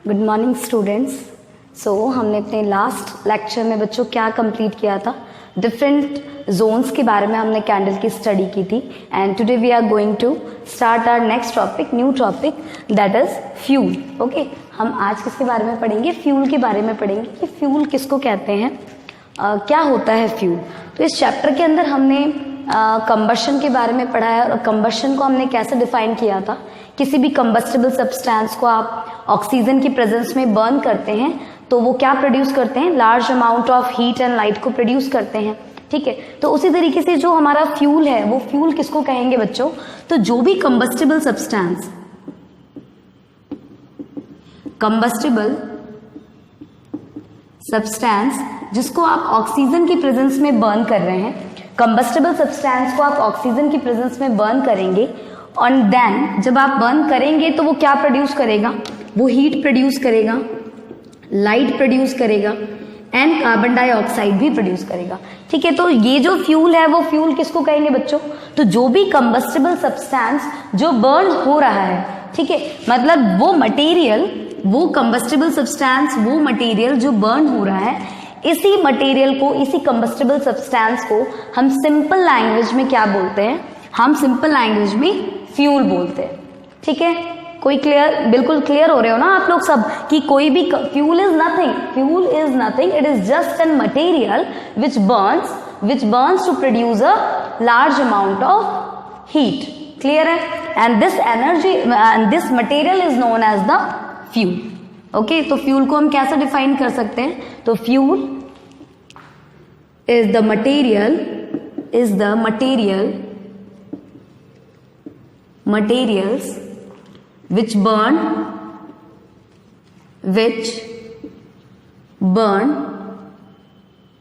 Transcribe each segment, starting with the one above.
Good morning students. हमने अपने last lecture में बच्चों क्या कंप्लीट किया था, डिफरेंट जोन्स के बारे में हमने कैंडल की स्टडी की थी। And today we are going to start our next topic, new topic, that is fuel. Okay, हम आज किसके बारे में पढ़ेंगे? फ्यूल के बारे में पढ़ेंगे कि फ्यूल किसको कहते हैं, क्या होता है फ्यूल। तो इस चैप्टर के अंदर हमने कंबशन के बारे में पढ़ा है और कंबशन को हमने कैसे डिफाइन किया था। किसी भी कंबस्टेबल सब्सटेंस को आप ऑक्सीजन की प्रेजेंस में बर्न करते हैं तो वो क्या प्रोड्यूस करते हैं? Large amount of heat and light को प्रोड्यूस करते हैं। ठीक है, तो उसी तरीके से जो हमारा फ्यूल है वो फ्यूल किसको कहेंगे बच्चों? तो जो भी कंबस्टेबल सब्सटेंस जिसको आप ऑक्सीजन की प्रेजेंस में बर्न कर रहे हैं, कंबस्टेबल सब्सटेंस को आप ऑक्सीजन की प्रेजेंस में बर्न करेंगे और देन जब आप बर्न करेंगे तो वो क्या प्रोड्यूस करेगा? वो हीट प्रोड्यूस करेगा, लाइट प्रोड्यूस करेगा एंड कार्बन डाइऑक्साइड भी प्रोड्यूस करेगा। ठीक है, तो ये जो फ्यूल है वो फ्यूल किसको कहेंगे बच्चों? तो जो भी कंबस्टेबल सब्सटेंस जो बर्न हो रहा है, ठीक है, मतलब वो मटेरियल, वो कंबस्टेबल सब्सटेंस, वो मटेरियल जो बर्न हो रहा है, इसी मटेरियल को, इसी कंबस्टेबल सब्सटेंस को हम सिंपल लैंग्वेज में क्या बोलते हैं? हम सिंपल लैंग्वेज में फ्यूल बोलते हैं। ठीक है, कोई क्लियर, बिल्कुल क्लियर हो रहे हो ना आप लोग सब कि कोई भी fuel is nothing, it is just an material which burns to produce a large amount of heat. Clear है? And this energy and this material is known as the fuel. Okay, तो फ्यूल को हम कैसे define कर सकते हैं? तो fuel is the materials which burn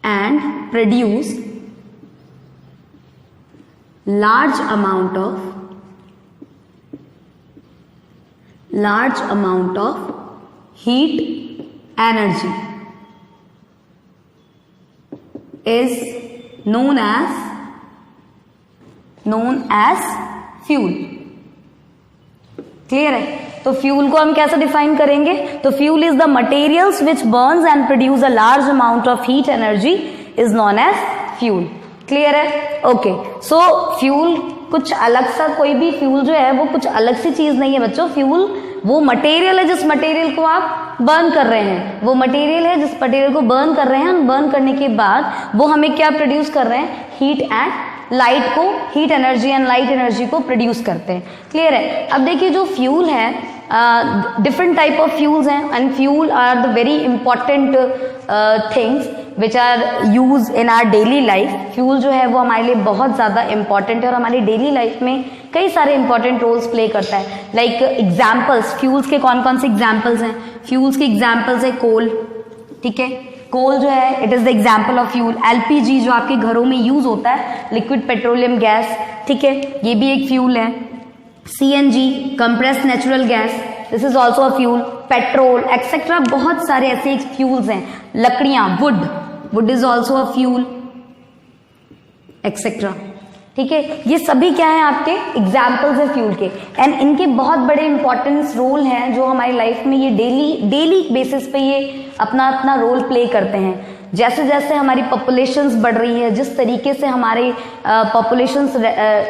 and produce large amount of heat energy is known as fuel। Clear है? तो फ्यूल को हम कैसे डिफाइन करेंगे? तो fuel is the materials which burns and produce a large amount of heat energy is known as fuel. Clear है? Okay, so fuel कुछ अलग सा, कोई भी फ्यूल जो है वो कुछ अलग सी चीज नहीं है बच्चों। फ्यूल वो मटेरियल है जिस मटेरियल को आप बर्न कर रहे हैं, वो मटेरियल है जिस मटेरियल को बर्न कर रहे हैं। बर्न करने के बाद वो हमें क्या प्रोड्यूस कर रहे हैं? हीट एंड लाइट को, heat energy and light energy को प्रोड्यूस करते हैं। क्लियर है? अब देखिए, जो फ्यूल है, डिफरेंट टाइप ऑफ फ्यूल्स हैं and fuel are the very important things which are use in our daily life. Fuel जो है वो हमारे लिए बहुत ज़्यादा इंपॉर्टेंट है और हमारी डेली लाइफ में कई सारे इंपॉर्टेंट रोल्स प्ले करता है। लाइक एग्जाम्पल्स, फ्यूल्स के कौन कौन से एग्जाम्पल्स हैं? फ्यूल्स के एग्जाम्पल्स है कोल। ठीक है, कोल जो है it is the example of fuel. LPG जो आपके घरों में यूज होता है, लिक्विड पेट्रोलियम गैस, ठीक है, ये भी एक फ्यूल है। CNG, compressed natural gas, this is also a fuel. Petrol etcetera, बहुत सारे ऐसे फ्यूल्स हैं। लकड़ियां, would is also a fuel etcetera. ठीक है, ये सभी क्या है? आपके एग्जाम्पल्स है फ्यूल के एंड इनके बहुत बड़े इंपॉर्टेंस रोल हैं जो हमारी लाइफ में ये डेली बेसिस पे ये अपना रोल प्ले करते हैं। जैसे जैसे हमारी पॉपुलेशंस बढ़ रही है, जिस तरीके से हमारे पॉपुलेशंस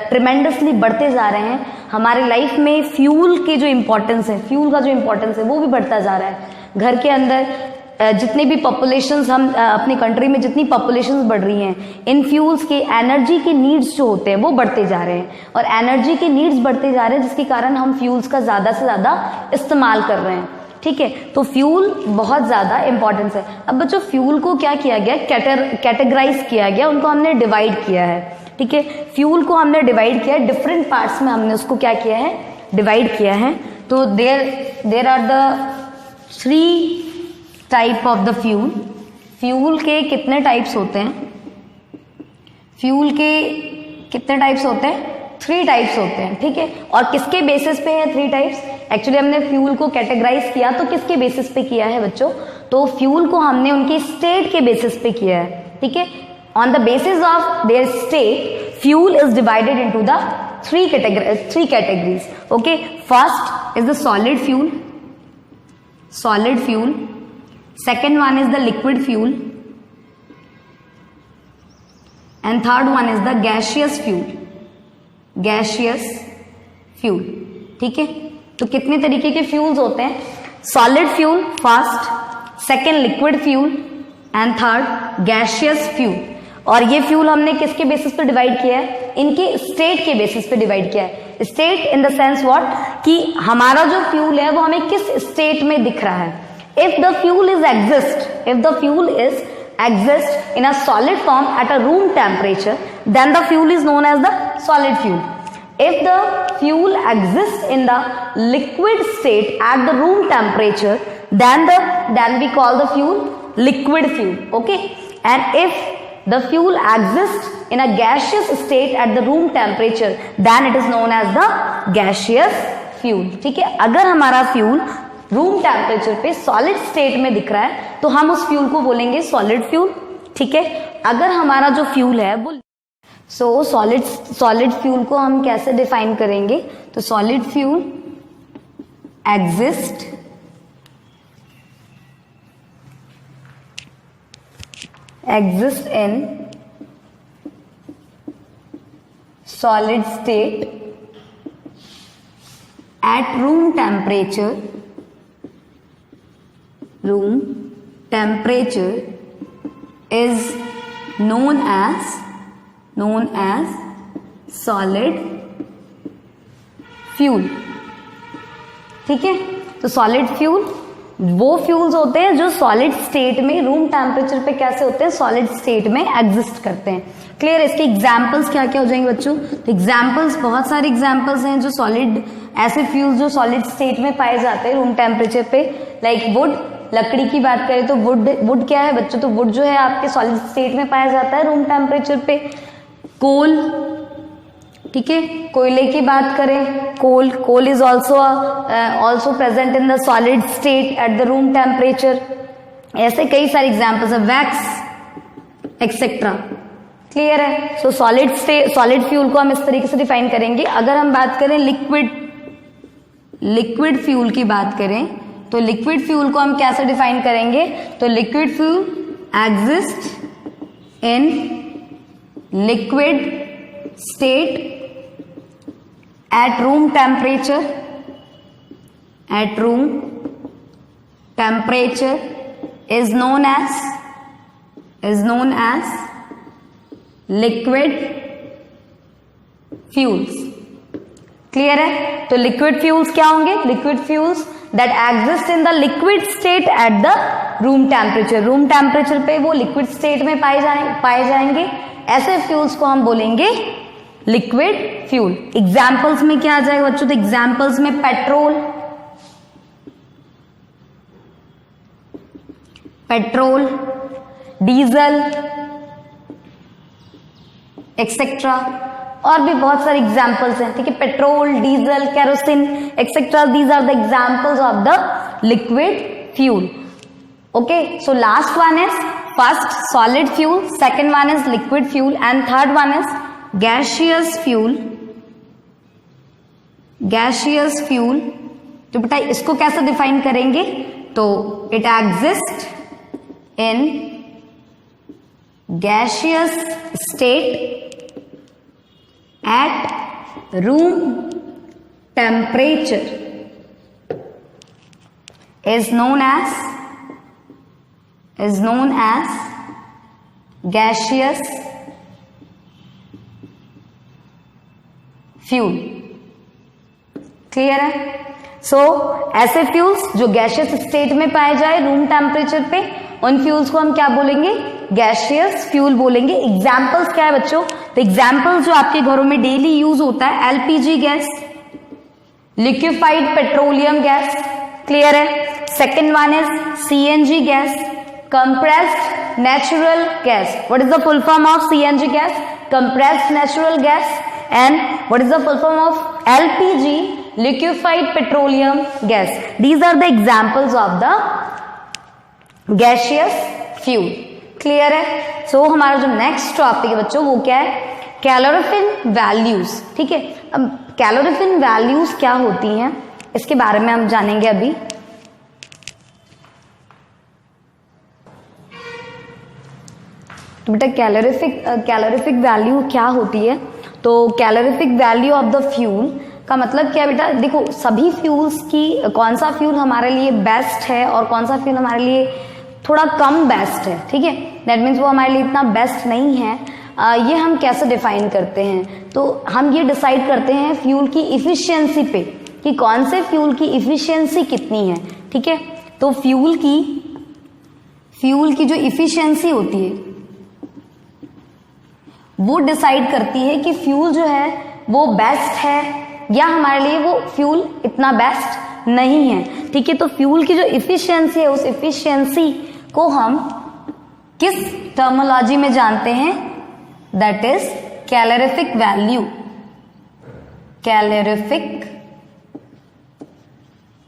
ट्रिमेंडसली बढ़ते जा रहे हैं, हमारे लाइफ में फ्यूल के जो इम्पोर्टेंस है, फ्यूल का जो इम्पोर्टेंस है वो भी बढ़ता जा रहा है। घर के अंदर जितने भी पॉपुलेशंस, हम अपनी कंट्री में जितनी पॉपुलेशंस बढ़ रही हैं, इन फ्यूल्स के एनर्जी के नीड्स जो होते हैं वो बढ़ते जा रहे हैं और एनर्जी के नीड्स बढ़ते जा रहे हैं जिसके कारण हम फ्यूल्स का ज़्यादा से ज़्यादा इस्तेमाल कर रहे हैं। ठीक है, तो फ्यूल बहुत ज़्यादा इंपॉर्टेंस है। अब बच्चों, फ्यूल को क्या किया गया? कैटेगराइज किया गया, उनको हमने डिवाइड किया है। ठीक है, फ्यूल को हमने डिवाइड किया है, डिफरेंट पार्ट्स में हमने उसको क्या किया है? डिवाइड किया है। तो there are the 3 type of the fuel. Fuel के कितने टाइप्स होते हैं? फ्यूल के कितने टाइप्स होते हैं? 3 टाइप्स होते हैं। ठीक है, और किसके बेसिस पे है 3 टाइप्स? एक्चुअली हमने फ्यूल को कैटेगराइज किया तो किसके बेसिस पे किया है बच्चों? तो फ्यूल को हमने उनके स्टेट के बेसिस पे किया है। ठीक है, on the basis of their state fuel is divided into the three categories. Okay, first is the solid fuel, solid fuel. Second one is the liquid fuel. And third one is the gaseous fuel. Gaseous fuel. ठीक है, तो कितने तरीके के fuels होते हैं? Solid fuel first, second liquid fuel and third gaseous fuel. और ये फ्यूल हमने किसके बेसिस पे डिवाइड किया है? इनके स्टेट के बेसिस पे डिवाइड किया है. State in the sense what, कि हमारा जो फ्यूल है वो हमें किस स्टेट में दिख रहा है. If the fuel is exist in a solid form at a room temperature, then the fuel is known as the solid fuel. If the fuel exists in the liquid state at the room temperature, then we call the fuel liquid fuel. Okay, and if the fuel exists in a gaseous state at the room temperature, then it is known as the gaseous fuel. ठीक है, अगर हमारा fuel room temperature पे solid state में दिख रहा है तो हम उस फ्यूल को बोलेंगे सॉलिड फ्यूल. ठीक है, अगर हमारा जो फ्यूल है वो सॉलिड फ्यूल को हम कैसे डिफाइन करेंगे? तो solid fuel exist in solid state at room temperature. Room temperature is known as solid fuel. ठीक है, तो सॉलिड फ्यूल वो फ्यूल्स होते हैं जो सॉलिड स्टेट में रूम टेम्परेचर पे कैसे होते हैं? सॉलिड स्टेट में एग्जिस्ट करते हैं. क्लियर? इसके एग्जाम्पल्स क्या क्या हो जाएंगे बच्चों? तो एग्जाम्पल्स, बहुत सारे एग्जाम्पल्स हैं जो सॉलिड, ऐसे फ्यूल्स जो सॉलिड स्टेट में पाए जाते हैं रूम टेम्परेचर पे. लाइक वुड, लकड़ी की बात करें तो वुड क्या है बच्चों? तो वुड जो है आपके सॉलिड स्टेट में पाया जाता है रूम टेम्परेचर पे. कोल, ठीक है, कोयले की बात करें, coal is also present in the solid state at the room temperature. ऐसे कई सारे एग्जाम्पल्स है, वैक्स एक्सेट्रा. क्लियर है? सो सॉलिड फ्यूल को हम इस तरीके से डिफाइन करेंगे. अगर हम बात करें लिक्विड फ्यूल की बात करें तो लिक्विड फ्यूल को हम कैसे डिफाइन करेंगे? तो liquid fuel exist in liquid state at room temperature is known as liquid fuels. Clear है? तो लिक्विड फ्यूल्स क्या होंगे? Liquid fuels that exist in the liquid state at the room temperature. Room temperature पे वो liquid state में पाए जाएंगे. ऐसे फ्यूल्स को हम बोलेंगे लिक्विड फ्यूल. एग्जाम्पल्स में क्या आ जाएगा बच्चों? तो एग्जाम्पल्स में पेट्रोल, डीजल एक्सेट्रा, और भी बहुत सारे एग्जाम्पल्स हैं. ठीक है, petrol, diesel, kerosene etcetera, these are the examples of the liquid fuel. Okay, so last one is first solid fuel, second one is liquid fuel and third one is gaseous fuel. तो बेटा इसको कैसे define करेंगे? तो it exist in gaseous state at room temperature is known as gaseous fuel. Clear है? ऐसे fuels जो gaseous state में पाए जाए रूम टेम्परेचर पे, उन फ्यूल्स को हम क्या बोलेंगे? गैसियस फ्यूल बोलेंगे. एग्जाम्पल्स क्या है बच्चों? तो एग्जाम्पल्स जो आपके घरों में डेली यूज होता है, LPG gas, liquefied petroleum gas. Clear है? Second one is CNG gas, compressed natural gas. What is the full form of CNG gas? Compressed natural gas. And what is the full form of LPG? Liquefied petroleum gas. These are the examples of the gaseous fuel. Clear है? So हमारा जो next topic है बच्चों वो क्या है? कैलोरीफिन values. ठीक है, अब कैलोरीफिन वैल्यूज क्या होती हैं इसके बारे में हम जानेंगे अभी. तो बेटा कैलोरीफिक वैल्यू क्या होती है? तो calorific value of the fuel का मतलब क्या है बेटा? देखो सभी फ्यूल्स की कौन सा फ्यूल हमारे लिए बेस्ट है और कौन सा फ्यूल हमारे लिए थोड़ा कम बेस्ट है, ठीक है, दैट मीन्स वो हमारे लिए इतना बेस्ट नहीं है। ये हम कैसे डिफाइन करते हैं? तो हम ये डिसाइड करते हैं फ्यूल की इफिशियंसी पे कि कौन से फ्यूल की इफिशियंसी कितनी है, ठीक है। तो फ्यूल की जो इफिशियंसी होती है वो डिसाइड करती है कि फ्यूल जो है वो बेस्ट है या हमारे लिए वो फ्यूल इतना बेस्ट नहीं है, ठीक है। तो फ्यूल की जो इफिशियंसी है उस इफिशियंसी को हम किस टर्मिनोलॉजी में जानते हैं? That is calorific value. Calorific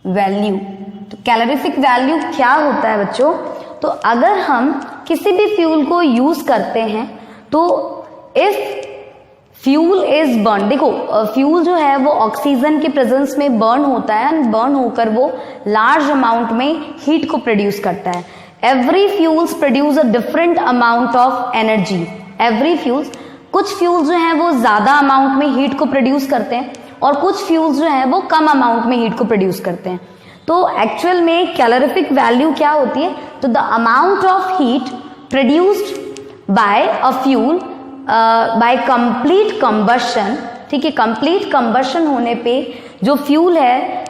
value, तो कैलोरीफिक वैल्यू क्या होता है बच्चों? तो अगर हम किसी भी फ्यूल को यूज करते हैं तो इफ फ्यूल इज बर्न, देखो फ्यूल जो है वो ऑक्सीजन के प्रेजेंस में बर्न होता है एंड बर्न होकर वो लार्ज अमाउंट में हीट को प्रोड्यूस करता है। Every fuels produce a different amount of energy. Every fuels, कुछ फ्यूल्स जो है वो ज्यादा अमाउंट में हीट को प्रोड्यूस करते हैं और कुछ फ्यूल्स जो है वो कम अमाउंट में हीट को प्रोड्यूस करते हैं। तो एक्चुअल में कैलोरीफिक वैल्यू क्या होती है? तो the amount of heat produced by a fuel by complete combustion, ठीक है, कंप्लीट कंबशन होने पे जो फ्यूल है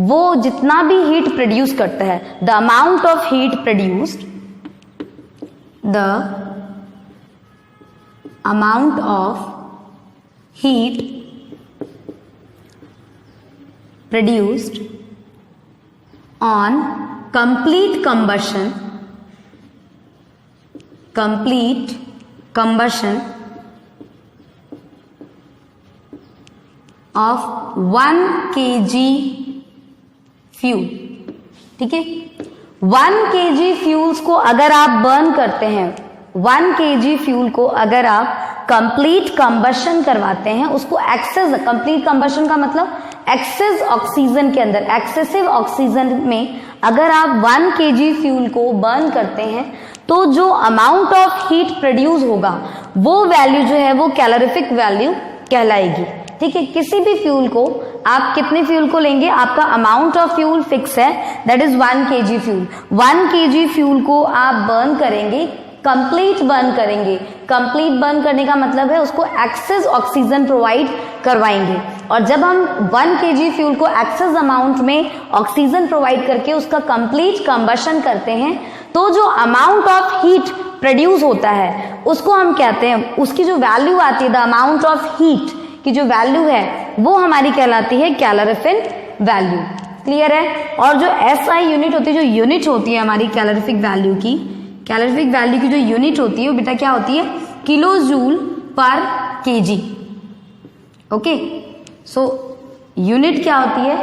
वो जितना भी हीट प्रोड्यूस करता है, the amount of heat produced, the amount of heat produced on complete combustion of 1 kg fuel, ठीक है। 1 kg फ्यूल्स को अगर आप बर्न करते हैं, 1 kg फ्यूल को अगर आप कंप्लीट कंबशन करवाते हैं, उसको एक्सेस, कंप्लीट कंबशन का मतलब एक्सेस ऑक्सीजन के अंदर, एक्सेसिव ऑक्सीजन में अगर आप 1 kg फ्यूल को बर्न करते हैं तो जो अमाउंट ऑफ हीट प्रोड्यूस होगा वो वैल्यू जो है वो कैलोरीफिक वैल्यू कहलाएगी, ठीक है। किसी भी फ्यूल को आप कितने फ्यूल को लेंगे, आपका अमाउंट ऑफ फ्यूल फिक्स है, that is 1 kg fuel. 1 kg fuel को आप बर्न करेंगे, कंप्लीट बर्न करेंगे। कंप्लीट बर्न करने का मतलब है उसको एक्सेस ऑक्सीजन प्रोवाइड करवाएंगे, और जब हम 1 kg फ्यूल को एक्सेस अमाउंट में ऑक्सीजन प्रोवाइड करके उसका कंप्लीट कंबशन करते हैं तो जो अमाउंट ऑफ हीट प्रोड्यूस होता है उसको हम कहते हैं, उसकी जो वैल्यू आती है, द अमाउंट ऑफ हीट की जो वैल्यू है वो हमारी कहलाती है कैलोरीफिक वैल्यू। क्लियर है? और जो SI यूनिट होती है, जो यूनिट होती है हमारी कैलोरीफिक वैल्यू की, कैलोरीफिक वैल्यू की जो यूनिट होती है वो बेटा क्या होती है? किलो जूल पर kg। ओके, सो यूनिट क्या होती है?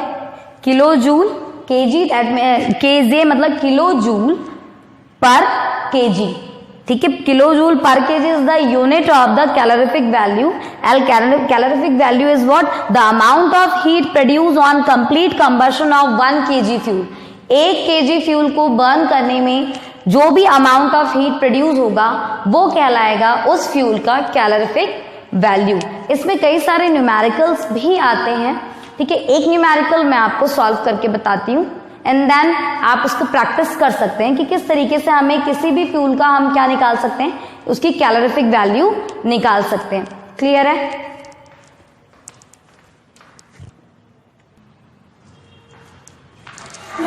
किलो जूल kg, दैट में kJ मतलब किलो जूल पर kg, ठीक है। किलो जूल पर kg is the unit of the calorific value, and calorific value is what? The amount of heat produce on complete combustion of 1 kg fuel. 1 kg fuel को burn करने में जो भी amount of heat produce होगा वो कहलाएगा उस fuel का कैलोरीफिक वैल्यू। इसमें कई सारे न्यूमेरिकल्स भी आते हैं, ठीक है। एक न्यूमेरिकल मैं आपको सॉल्व करके बताती हूँ एंड देन आप उसको प्रैक्टिस कर सकते हैं कि किस तरीके से हमें किसी भी फ्यूल का हम क्या निकाल सकते हैं, उसकी कैलोरीफिक वैल्यू निकाल सकते हैं। क्लियर है?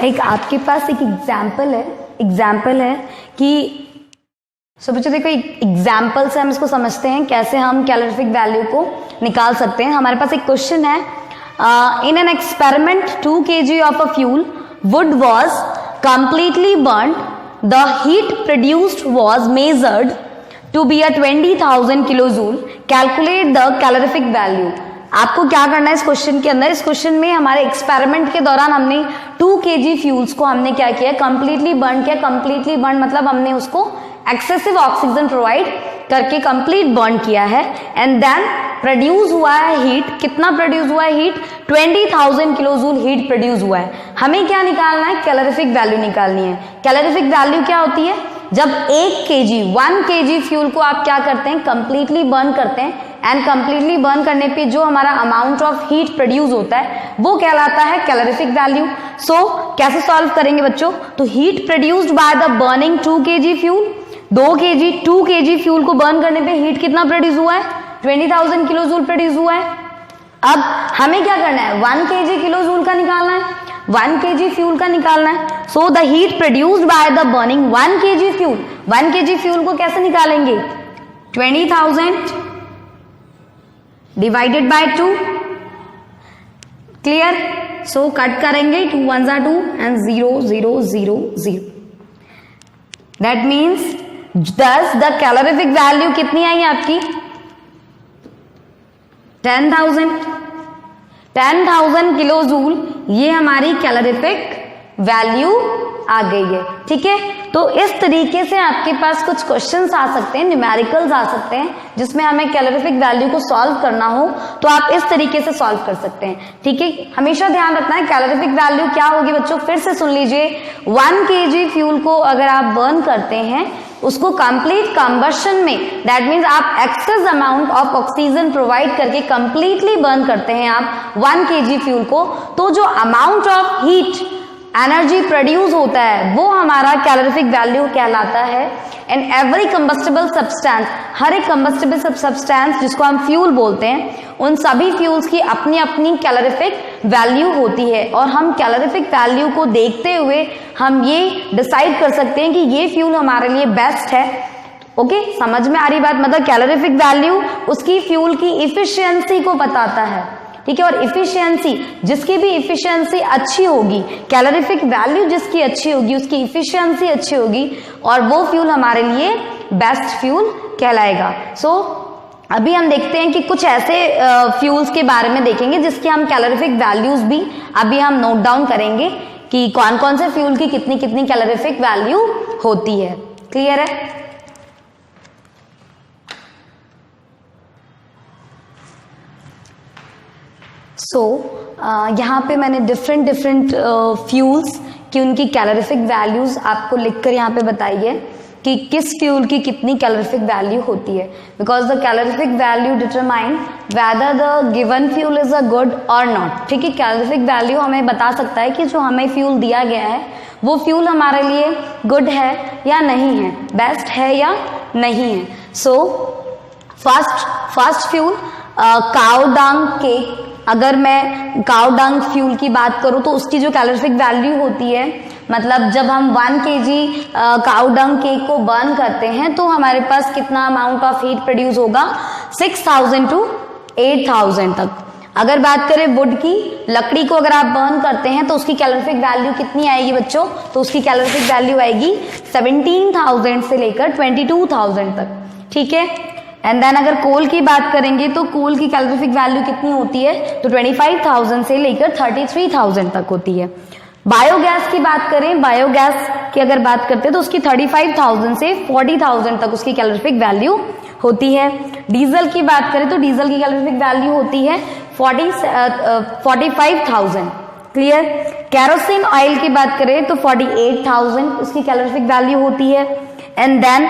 एक आपके पास एक एग्जाम्पल है कि सो बच्चों देखो, एक एग्जाम्पल से हम इसको समझते हैं कैसे हम कैलोरीफिक वैल्यू को निकाल सकते हैं। हमारे पास एक क्वेश्चन है, in an experiment 2 kg of a fuel wood was completely burnt, the heat produced was measured to be a 20,000 kilojoule, calculate the calorific value। आपको क्या करना है इस क्वेश्चन के अंदर? इस क्वेश्चन में हमारे एक्सपेरिमेंट के दौरान हमने 2 kg फ्यूल्स को हमने क्या किया? कंप्लीटली बर्न किया। कंप्लीटली बर्न मतलब हमने उसको एक्सेसिव ऑक्सीजन प्रोवाइड करके कंप्लीट बर्न किया है, एंड देन प्रोड्यूस हुआ है हीट। कितना प्रोड्यूस हुआ है हीट? 20,000 किलोजूल हीट प्रोड्यूस हुआ है। हमें क्या निकालना है? कैलोरीफिक वैल्यू निकालनी है। कैलोरीफिक वैल्यू क्या होती है? जब 1 kg फ्यूल को आप क्या करते हैं, कंप्लीटली बर्न करते हैं, एंड कंप्लीटली बर्न करने पे जो हमारा अमाउंट ऑफ हीट प्रोड्यूस होता है वो कहलाता है कैलोरीफिक वैल्यू। सो कैसे सॉल्व करेंगे बच्चों, तो heat produced by the burning 2 kg fuel, 2 kg fuel को बर्न करने पे हीट कितना प्रोड्यूस हुआ है, 20,000 किलो जूल प्रोड्यूस हुआ है। अब हमें क्या करना है, 1 kg किलो जूल का निकालना है, 1 kg फ्यूल का निकालना है। So the heat produced by the burning 1 kg fuel, 1 kg fuel को कैसे निकालेंगे, 20,000 divided by 2, clear. So cut करेंगे, 2 1s are 2 and 0 0 0 0, that means दस द कैलोरीफिक वैल्यू कितनी आई आपकी, 10,000 किलो जूल, ये हमारी कैलोरीफिक वैल्यू आ गई है। ठीक है, तो इस तरीके से आपके पास कुछ क्वेश्चंस आ सकते हैं, न्यूमेरिकल्स आ सकते हैं, जिसमें हमें कैलोरीफिक वैल्यू को सॉल्व करना हो तो आप इस तरीके से सॉल्व कर सकते हैं। ठीक है, हमेशा ध्यान रखना है कैलोरीफिक वैल्यू क्या होगी बच्चों, फिर से सुन लीजिए। 1 kg फ्यूल को अगर आप बर्न करते हैं, उसको कंप्लीट कंबशन में, दैट मीन्स आप excess amount of oxygen provide करके कंप्लीटली बर्न करते हैं आप 1 kg फ्यूल को, तो जो amount of heat energy produce होता है वो हमारा कैलोरीफिक वैल्यू कहलाता है। एंड एवरी कंबस्टेबल सब्सटेंस, हर एक कंबस्टेबल सब्सटेंस जिसको हम फ्यूल बोलते हैं, उन सभी फ्यूल्स की अपनी अपनी कैलोरीफिक वैल्यू होती है, और हम कैलोरीफिक वैल्यू को देखते हुए हम ये डिसाइड कर सकते हैं कि ये फ्यूल हमारे लिए बेस्ट है। ओके, समझ में आ रही बात, मतलब कैलोरीफिक वैल्यू उसकी फ्यूल की इफिशियंसी को बताता है। ठीक है, और इफिशियंसी, जिसकी भी इफिशियंसी अच्छी होगी, कैलोरीफिक वैल्यू जिसकी अच्छी होगी, उसकी इफिशियंसी अच्छी होगी, और वो फ्यूल हमारे लिए बेस्ट फ्यूल कहलाएगा। सो अभी हम देखते हैं कि कुछ ऐसे फ्यूल्स के बारे में देखेंगे जिसकी हम कैलोरीफिक वैल्यूज भी अभी हम नोट डाउन करेंगे कि कौन कौन से फ्यूल की कितनी कितनी कैलोरीफिक वैल्यू होती है। क्लियर है? यहाँ पे मैंने डिफरेंट फ्यूल्स की उनकी कैलोरीफिक वैल्यूज आपको लिखकर यहाँ पे बताई है कि किस फ्यूल की कितनी कैलोरीफिक वैल्यू होती है, because the calorific value determine whether the given fuel is a good और नॉट। ठीक है, कैलोरीफिक वैल्यू हमें बता सकता है कि जो हमें फ्यूल दिया गया है वो फ्यूल हमारे लिए गुड है या नहीं है, बेस्ट है या नहीं है। So first fuel cow dung cake, अगर मैं काउ डंग फ्यूल की बात करूं तो उसकी जो कैलोरीफिक वैल्यू होती है, मतलब जब हम 1 kg काउ डंग केक को बर्न करते हैं तो हमारे पास कितना अमाउंट ऑफ हीट प्रोड्यूस होगा, 6,000 to 8,000 तक। अगर बात करें वुड की, लकड़ी को अगर आप बर्न करते हैं तो उसकी कैलोरीफिक वैल्यू कितनी आएगी बच्चों, तो उसकी कैलोरीफिक वैल्यू आएगी 17,000 से लेकर 22,000 तक। ठीक है, एंड देन अगर कोल की बात करेंगे तो कोल की कैलोरीफिक वैल्यू कितनी होती है, तो 25,000 से लेकर 33,000 तक होती है। बायोगैस की बात करें, बायोगैस की अगर बात करते हैं तो उसकी 35,000 से 40,000 तक उसकी कैलोरीफिक वैल्यू होती है। डीजल की बात करें तो डीजल की कैलोरीफिक वैल्यू होती है 45,000। क्लियर? कैरोसिन ऑयल की बात करें तो 48,000 उसकी कैलोरीफिक वैल्यू होती है। एंड देन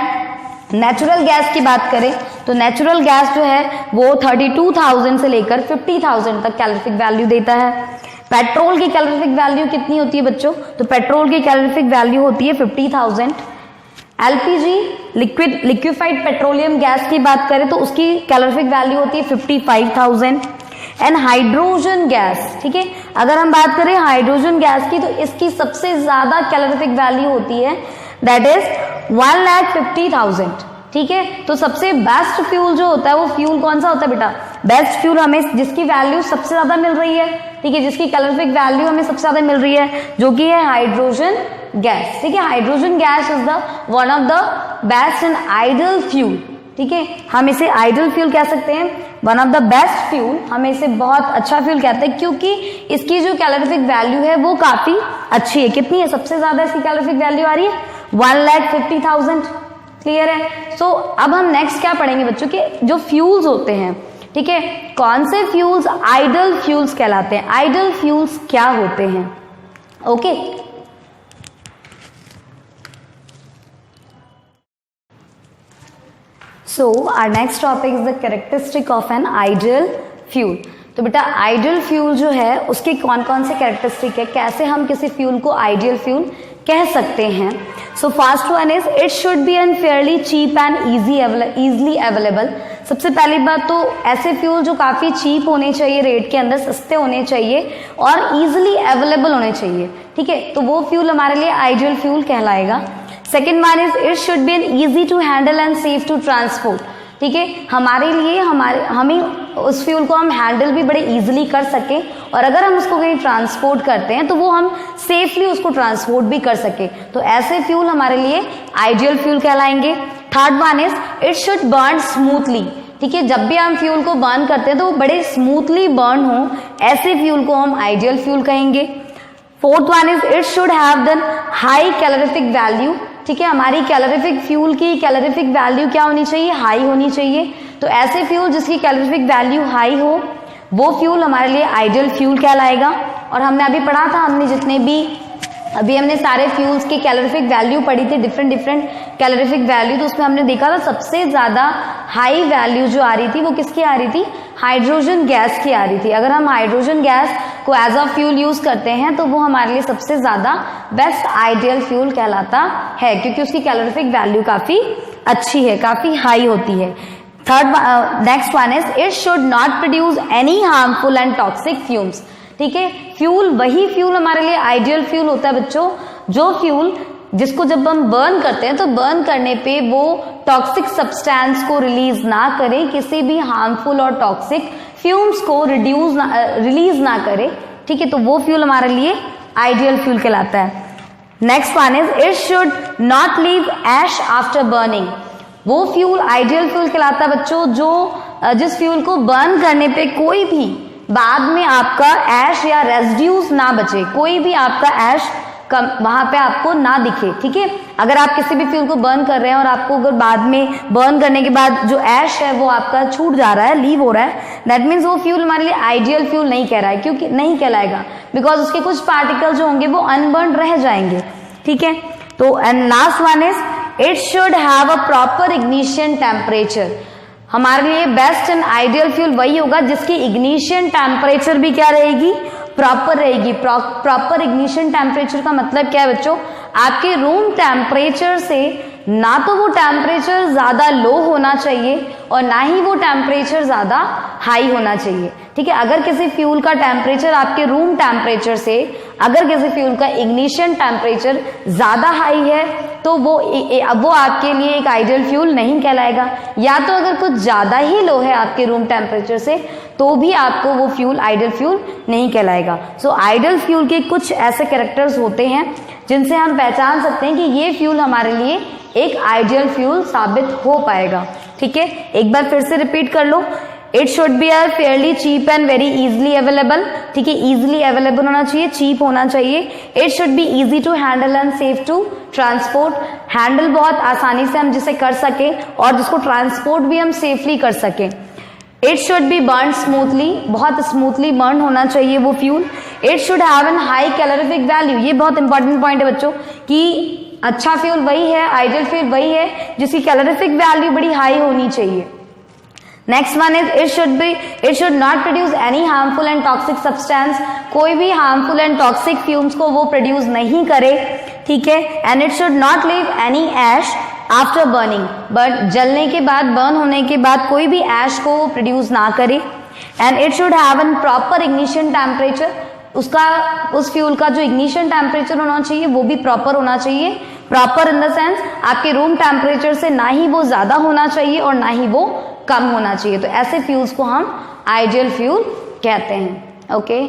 नेचुरल गैस की बात करें तो नेचुरल गैस जो है वो 32,000 से लेकर 50,000 तक कैलोरीफिक वैल्यू देता है। पेट्रोल की कैलोरीफिक वैल्यू कितनी होती है बच्चों, तो पेट्रोल की कैलोरीफिक वैल्यू होती है 50,000। एलपीजी लिक्विफाइड पेट्रोलियम गैस की बात करें तो उसकी कैलोरीफिक वैल्यू होती है 55,000। एंड हाइड्रोजन गैस, ठीक है, अगर हम बात करें हाइड्रोजन गैस की तो इसकी सबसे ज्यादा कैलोरीफिक वैल्यू होती है, दैट इज 1,50,000। ठीक है, तो सबसे बेस्ट फ्यूल जो होता है वो फ्यूल कौन सा होता है बेटा, बेस्ट फ्यूल हमें जिसकी वैल्यू सबसे ज्यादा मिल रही है, ठीक है, जिसकी कैलोरीफिक वैल्यू हमें सबसे ज्यादा मिल रही है, जो कि है हाइड्रोजन गैस। ठीक है, hydrogen gas is the one of the best and idol fuel. ठीक है, हम इसे आइडल फ्यूल कह सकते हैं, one of the best fuel, हम इसे बहुत अच्छा फ्यूल कहते हैं क्योंकि इसकी जो कैलोरीफिक वैल्यू है वो काफी अच्छी है। कितनी है, सबसे ज्यादा इसकी कैलोरीफिक वैल्यू आ रही है 1,50,000। क्लियर है? सो अब हम नेक्स्ट क्या पढ़ेंगे बच्चों के जो फ्यूल्स होते हैं, ठीक है, कौन से फ्यूल्स आइडल फ्यूल्स कहलाते हैं, आइडल फ्यूल्स क्या होते हैं। Okay, so our next topic is the characteristic of an ideal fuel. तो बेटा आइडियल फ्यूल जो है उसके कौन कौन से कैरेक्टरिस्टिक है, कैसे हम किसी फ्यूल को आइडियल फ्यूल कह सकते हैं। So first one is it should be an fairly cheap and easily available. सबसे पहली बात तो ऐसे फ्यूल जो काफ़ी चीप होने चाहिए, रेट के अंदर सस्ते होने चाहिए और इजीली अवेलेबल होने चाहिए, ठीक है, तो वो फ्यूल हमारे लिए आइडियल फ्यूल कहलाएगा। Second one is it should be an easy to handle and safe to transport, ठीक है, हमारे लिए हमें उस फ्यूल को हम हैंडल भी बड़े इजीली कर सके और अगर हम उसको कहीं ट्रांसपोर्ट करते हैं तो वो हम सेफली उसको ट्रांसपोर्ट भी कर सके, तो ऐसे फ्यूल हमारे लिए आइडियल फ्यूल कहलाएंगे। Third one is it should burn smoothly, ठीक है, जब भी हम फ्यूल को बर्न करते हैं तो वो बड़े स्मूथली बर्न हो, ऐसे फ्यूल को हम आइडियल फ्यूल कहेंगे। Fourth one is it should have the high calorific value, ठीक है, हमारी कैलोरीफिक फ्यूल की कैलोरीफिक वैल्यू क्या होनी चाहिए, हाई होनी चाहिए, तो ऐसे फ्यूल जिसकी कैलोरीफिक वैल्यू हाई हो वो फ्यूल हमारे लिए आइडियल फ्यूल कहलाएगा। और हमने अभी पढ़ा था, हमने सारे फ्यूल्स की कैलोरीफिक वैल्यू पढ़ी थी, डिफरेंट कैलोरीफिक वैल्यू, तो उसमें हमने देखा था सबसे ज्यादा हाई वैल्यू जो आ रही थी वो किसकी आ रही थी, हाइड्रोजन गैस की आ रही थी। अगर हम हाइड्रोजन गैस को एज अ फ्यूल यूज करते हैं तो वो हमारे लिए सबसे ज्यादा बेस्ट आइडियल फ्यूल कहलाता है, क्योंकि उसकी कैलोरीफिक वैल्यू काफी अच्छी है, काफी हाई होती है। Next one is it should not produce any harmful and toxic fumes, ठीक है, फ्यूल वही फ्यूल हमारे लिए आइडियल फ्यूल होता है बच्चों, जो फ्यूल जिसको जब हम बर्न करते हैं तो बर्न करने पे वो टॉक्सिक सब्सटेंस को रिलीज ना करे, किसी भी हार्मफुल और टॉक्सिक फ्यूम्स को रिलीज ना करे, ठीक है, तो वो फ्यूल हमारे लिए आइडियल फ्यूल कहलाता है। Next one is it should not leave ash after burning, वो फ्यूल आइडियल फ्यूल कहलाता है बच्चों जिस फ्यूल को बर्न करने पे कोई भी बाद में आपका ऐश या रेजिड्यूज ना बचे, कोई भी आपका ऐश वहां पे आपको ना दिखे, ठीक है, अगर आप किसी भी फ्यूल को बर्न कर रहे हैं और आपको अगर बाद में बर्न करने के बाद जो ऐश है वो आपका छूट जा रहा है, लीव हो रहा है, दैट मीन्स वो फ्यूल हमारे लिए आइडियल फ्यूल नहीं कह रहा है, क्योंकि नहीं कहलाएगा, बिकॉज उसके कुछ पार्टिकल जो होंगे वो अनबर्न रह जाएंगे, ठीक है। तो and last one is it should have a proper ignition temperature, हमारे लिए बेस्ट एंड आइडियल फ्यूल वही होगा जिसकी इग्निशन टेम्परेचर भी क्या रहेगी, प्रॉपर रहेगी। प्रॉपर इग्निशन टेम्परेचर का मतलब क्या है बच्चों, आपके रूम टेम्परेचर से ना तो वो टेम्परेचर ज्यादा लो होना चाहिए और ना ही वो टेम्परेचर ज्यादा हाई होना चाहिए, ठीक है। अगर किसी फ्यूल का टेम्परेचर आपके रूम टेम्परेचर से, अगर किसी फ्यूल का इग्निशन टेम्परेचर ज्यादा हाई है तो वो आपके लिए एक आइडियल फ्यूल नहीं कहलाएगा, या तो अगर कुछ ज्यादा ही लो है आपके रूम टेम्परेचर से तो भी आपको वो फ्यूल आइडियल फ्यूल नहीं कहलाएगा। सो आइडियल फ्यूल के कुछ ऐसे कैरेक्टर्स होते हैं जिनसे हम पहचान सकते हैं कि ये फ्यूल हमारे लिए एक आइडियल फ्यूल साबित हो पाएगा, ठीक है। एक बार फिर से रिपीट कर लो, it should be a fairly cheap and very easily available, ठीक है, इजिली अवेलेबल होना चाहिए, चीप होना चाहिए। It should be easy to handle and safe to transport, handle बहुत आसानी से हम जिसे कर सके और जिसको ट्रांसपोर्ट भी हम सेफली कर सके। It should B burn smoothly, बहुत स्मूथली बर्न होना चाहिए वो fuel. It should have an high calorific value, ये बहुत इंपॉर्टेंट पॉइंट है बच्चों कि अच्छा फ्यूल वही है, आइडियल फ्यूल वही है जिसकी कैलोरीफिक वैल्यू बड़ी हाई होनी चाहिए। Next one is it should not produce any harmful and toxic substance, कोई भी हार्मफुल एंड टॉक्सिक फ्यूम्स को वो प्रोड्यूस नहीं करे, ठीक है। And it should not leave any ash after burning, but जलने के बाद, बर्न होने के बाद कोई भी ऐश को प्रोड्यूस ना करे। And it should have an proper ignition temperature, उस फ्यूल का जो इग्निशन टेम्परेचर होना चाहिए वो भी प्रॉपर होना चाहिए। प्रॉपर इन द सेंस आपके रूम टेम्परेचर से ना ही वो ज्यादा होना चाहिए और ना ही वो कम होना चाहिए, तो ऐसे फ्यूल्स को हम आइडियल फ्यूल कहते हैं, ओके।